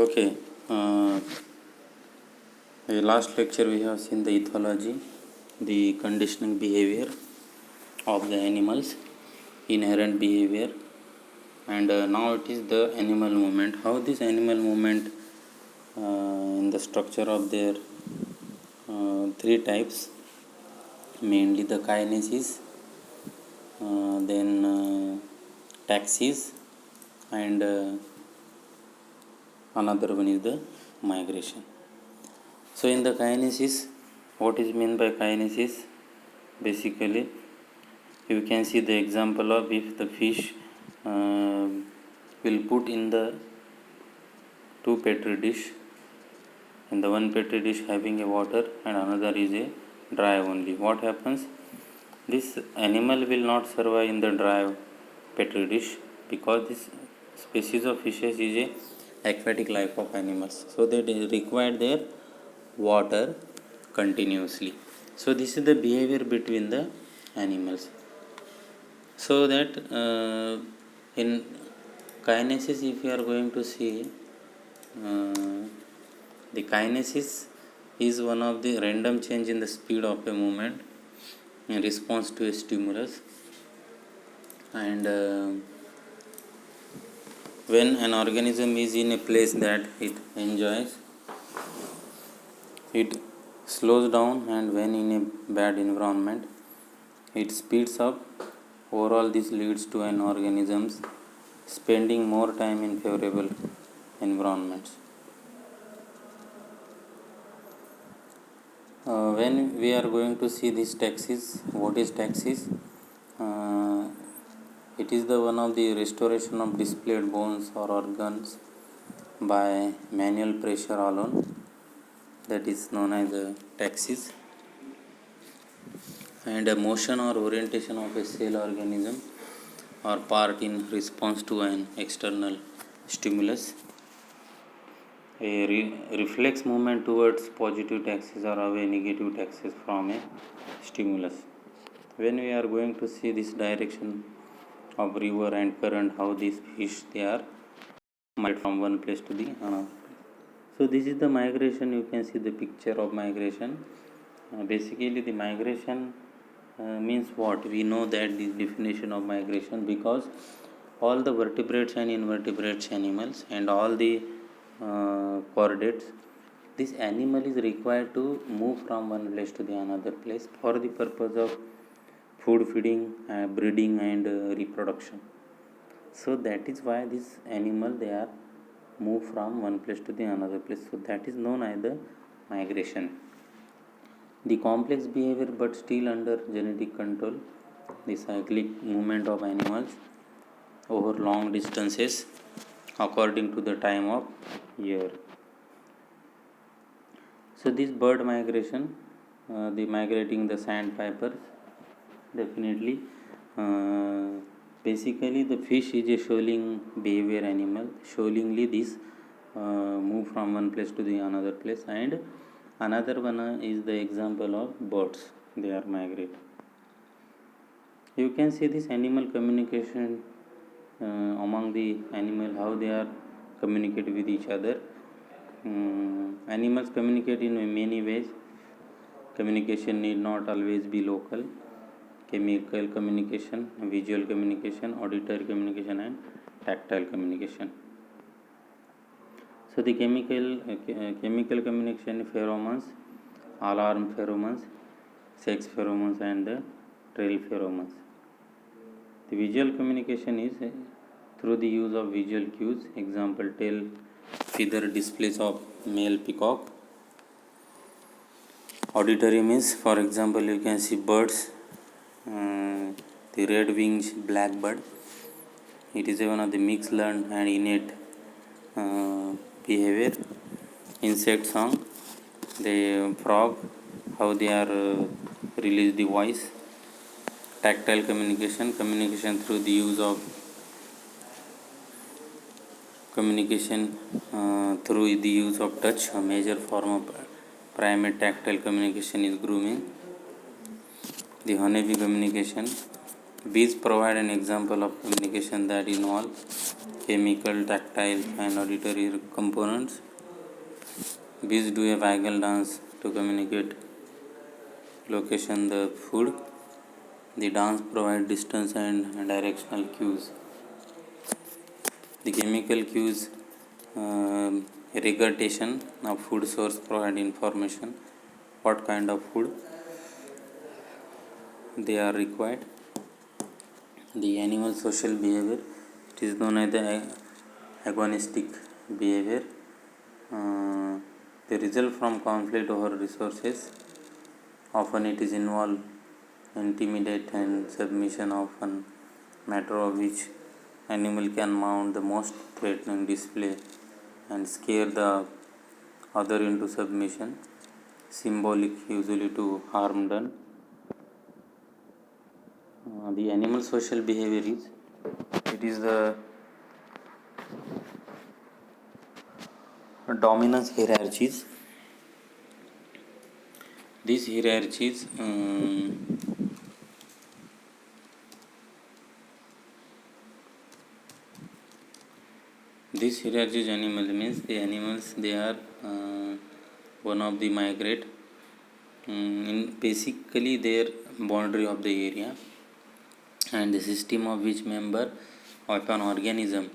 Okay. The last lecture we have seen the ethology, the conditioning behavior of the animals, inherent behavior, and now it is the animal movement. How this animal movement in the structure of their three types, mainly the kinesis, then taxis, and another one is the migration. So in the kinesis, what is meant by kinesis? Basically, you can see the example of if the fish will put in the two petri dish, and the one petri dish having a water and another is a dry only. What happens? This animal will not survive in the dry petri dish because this species of fishes is a aquatic life of animals. So they require their water continuously. So this is the behavior between the animals. So that in kinesis, if you are going to see, the kinesis is one of the random change in the speed of a movement in response to a stimulus, and when an organism is in a place that it enjoys, it slows down, and when in a bad environment, it speeds up. Overall, this leads to an organism spending more time in favorable environments. When we are going to see this taxis, what is taxis? It is the one of the restoration of displayed bones or organs by manual pressure alone. That is known as the taxis. And a motion or orientation of a cell organism or part in response to an external stimulus. A reflex movement towards positive taxis or away negative taxis from a stimulus. When we are going to see this direction of river and current, how these fish they are migrate from one place to the another. So this is the migration. You can see the picture of migration. Basically, the migration means what? We know that the definition of migration, because all the vertebrates and invertebrates animals and all the chordates, this animal is required to move from one place to the another place for the purpose of food, feeding, breeding, and reproduction. So that is why this animal they are move from one place to the another place. So that is known as the migration. The complex behavior but still under genetic control, the cyclic movement of animals over long distances according to the time of year. So this bird migration, the migrating the sandpipers, definitely. Basically, the fish is a shoaling behavior animal. Shoalingly, this move from one place to the another place, and another one is the example of birds. They are migrate. You can see this animal communication among the animal, how they are communicate with each other. Animals communicate in many ways. Communication need not always be local. Chemical communication, visual communication, auditory communication, and tactile communication. So the chemical communication, pheromones, alarm pheromones, sex pheromones, and the trail pheromones. The visual communication is through the use of visual cues. Example, tail feather displays of male peacock. Auditory means, for example, you can see birds, the red-winged blackbird. It is one of the mixed learned and innate behavior. Insect song, the frog, how they are release the voice. Tactile communication, communication through the use of through the use of touch. A major form of primate tactile communication is grooming. The honeybee communication, Bees provide an example of communication that involve chemical, tactile, and auditory components. Bees do a waggle dance to communicate location the food. The dance provides distance and directional cues. The chemical cues, regurgitation of food source provide information what kind of food they are required. The animal social behavior, it is known as the agonistic behavior. They result from conflict over resources. Often it is involved intimidate and submission, often matter of which animal can mount the most threatening display and scare the other into submission, symbolic usually to harm done. The animal social behavior is, it is the dominance hierarchies. These hierarchies This hierarchies animal means the animals, they are one of the migrate in basically their boundary of the area, and the system of which member of an organism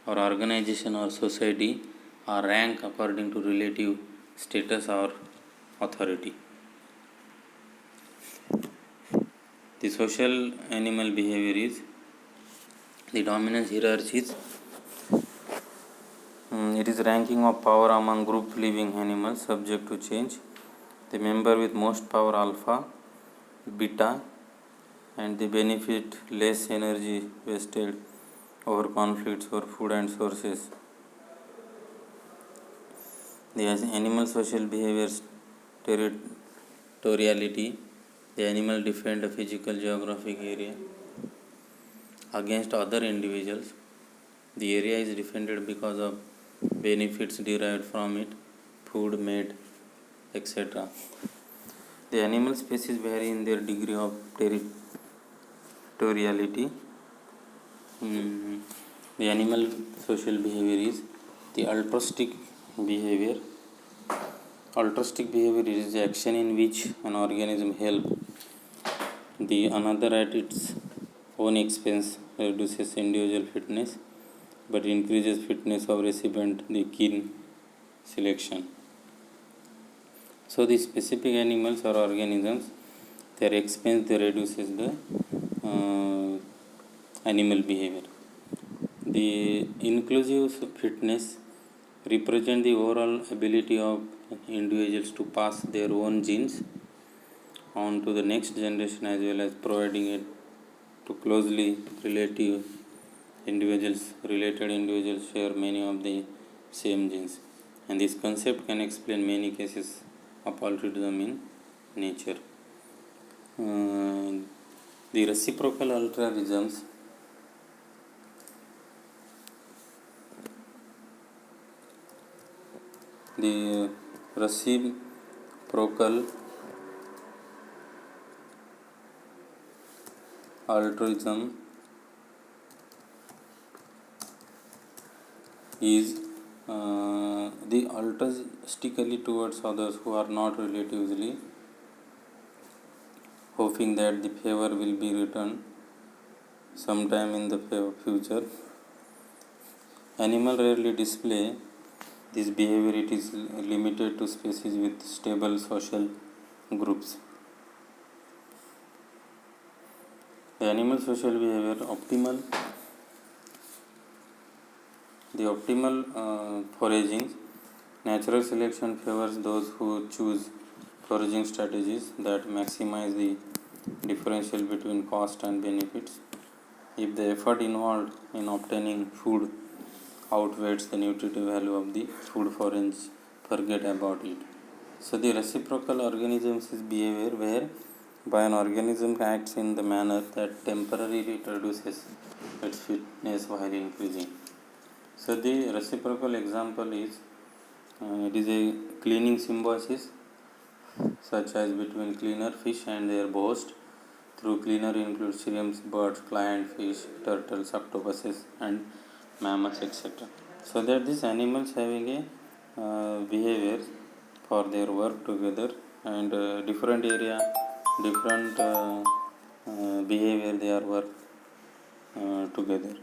or organization or society are ranked according to relative status or authority. The social animal behavior is the dominance hierarchies. It is ranking of power among group living animals subject to change. The member with most power alpha, beta, and they benefit less energy wasted over conflicts over food and sources. The animal social behaviors, territoriality, the animal defend a physical geographic area against other individuals. The area is defended because of benefits derived from it, food, mate, etc. The animal species vary in their degree of territoriality. The animal social behavior is the altruistic behavior. Altruistic behavior is the action in which an organism helps the another at its own expense, reduces individual fitness but increases fitness of recipient, the kin selection. So the specific animals or organisms, their expense they reduces the animal behavior. The inclusive fitness represent the overall ability of individuals to pass their own genes on to the next generation, as well as providing it to closely related individuals share many of the same genes, and this concept can explain many cases of altruism in nature. The reciprocal altruisms, the reciprocal altruism is the altruistically towards others who are not relatively, hoping that the favor will be returned sometime in the future. Animal rarely display this behavior. It is limited to species with stable social groups. The animal social behavior optimal. The optimal foraging. Natural selection favors those who choose foraging strategies that maximize the differential between cost and benefits. If the effort involved in obtaining food outweighs the nutritive value of the food, forget about it. So the reciprocal organisms is behavior where by an organism acts in the manner that temporarily reduces its fitness while increasing. So the reciprocal example is it is a cleaning symbiosis such as between cleaner fish and their host. through cleaner include shrimps, birds, client fish, turtles, octopuses, and mammals, etc. So that these animals having a behavior for their work together, and different area, different behavior they are work together.